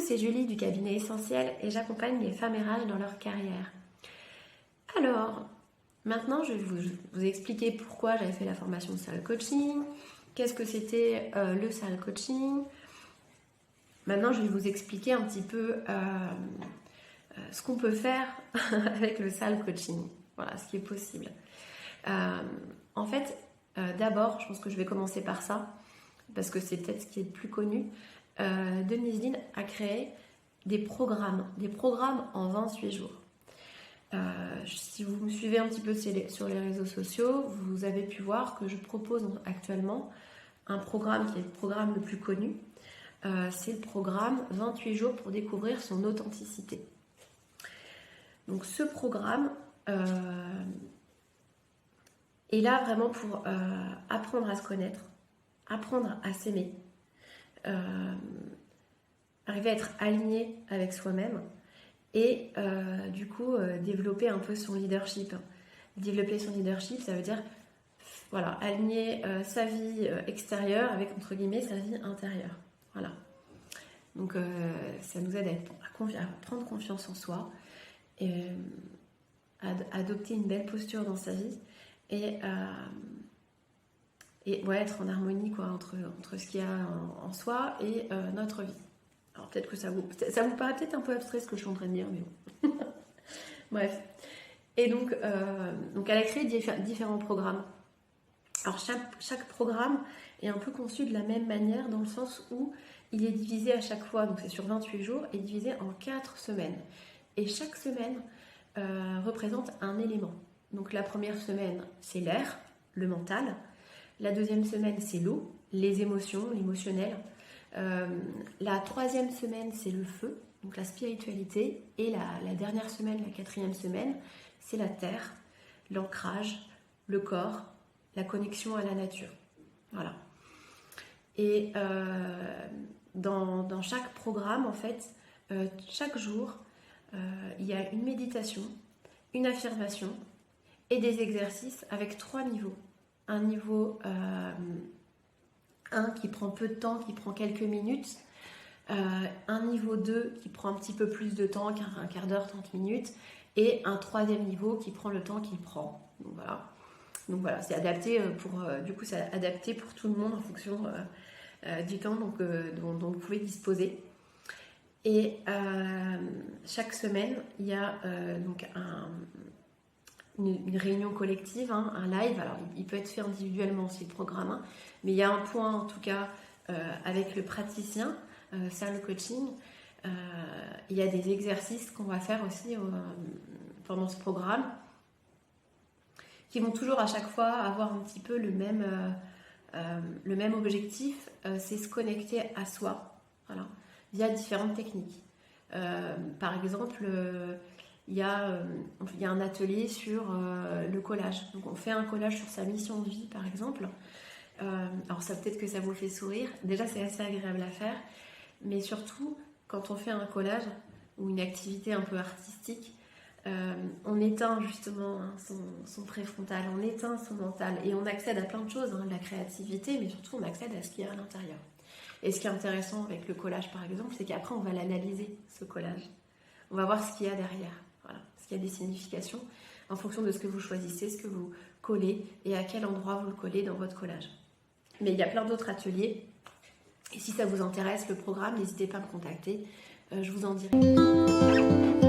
c'est Julie du cabinet Essentiel et j'accompagne les femmes RH dans leur carrière. Alors, maintenant je vais vous expliquer pourquoi j'avais fait la formation de Salle Coaching, qu'est-ce que c'était le Salle Coaching. Maintenant je vais vous expliquer un petit peu ce qu'on peut faire avec le Salle Coaching, voilà, ce qui est possible. En fait, d'abord, je pense que je vais commencer par ça, parce que c'est peut-être ce qui est le plus connu. Denise Lin a créé des programmes en 28 jours. Si vous me suivez un petit peu sur les réseaux sociaux, vous avez pu voir que je propose actuellement un programme qui est le programme le plus connu. C'est le programme 28 jours pour découvrir son authenticité. Donc ce programme est là vraiment pour apprendre à se connaître, apprendre à s'aimer, arriver à être aligné avec soi-même et du coup développer un peu son leadership. Développer son leadership, ça veut dire voilà, aligner sa vie extérieure avec entre guillemets sa vie intérieure. Voilà. Donc ça nous aide à prendre confiance en soi et à adopter une belle posture dans sa vie et ouais, être en harmonie quoi, entre ce qu'il y a en soi et notre vie. Alors peut-être que ça vous paraît peut-être un peu abstrait ce que je suis en train de dire, mais bon. Bref. Et donc elle a créé différents programmes. Alors chaque programme est un peu conçu de la même manière dans le sens où il est divisé à chaque fois, donc c'est sur 28 jours, et divisé en 4 semaines. Et chaque semaine représente un élément. Donc la première semaine, c'est l'air, le mental. La deuxième semaine, c'est l'eau, les émotions, l'émotionnel. La troisième semaine, c'est le feu, donc la spiritualité. Et la dernière semaine, la quatrième semaine, c'est la terre, l'ancrage, le corps, la connexion à la nature. Voilà. Et dans chaque programme, en fait, chaque jour, il y a une méditation, une affirmation et des exercices avec 3 niveaux. Un niveau 1 qui prend peu de temps, qui prend quelques minutes. Un niveau 2 qui prend un petit peu plus de temps, un quart d'heure, 30 minutes. Et un troisième niveau qui prend le temps qu'il prend. Donc voilà, c'est adapté c'est adapté pour tout le monde en fonction du temps dont vous pouvez disposer. Et chaque semaine, il y a donc une réunion collective, un live. Alors il peut être fait individuellement aussi le programme, mais il y a un point en tout cas avec le praticien, Salle Coaching. Il y a des exercices qu'on va faire aussi pendant ce programme qui vont toujours à chaque fois avoir un petit peu le même objectif, c'est se connecter à soi, voilà, via différentes techniques. Par exemple, il y a un atelier sur le collage. Donc on fait un collage sur sa mission de vie, par exemple. Alors ça peut-être que ça vous fait sourire. Déjà, c'est assez agréable à faire. Mais surtout, quand on fait un collage ou une activité un peu artistique, on éteint justement son préfrontal, on éteint son mental et on accède à plein de choses, de la créativité, mais surtout on accède à ce qu'il y a à l'intérieur. Et ce qui est intéressant avec le collage par exemple, c'est qu'après on va l'analyser, ce collage. On va voir ce qu'il y a derrière, voilà, ce qu'il y a des significations en fonction de ce que vous choisissez, ce que vous collez et à quel endroit vous le collez dans votre collage. Mais il y a plein d'autres ateliers et si ça vous intéresse le programme, n'hésitez pas à me contacter, je vous en dirai.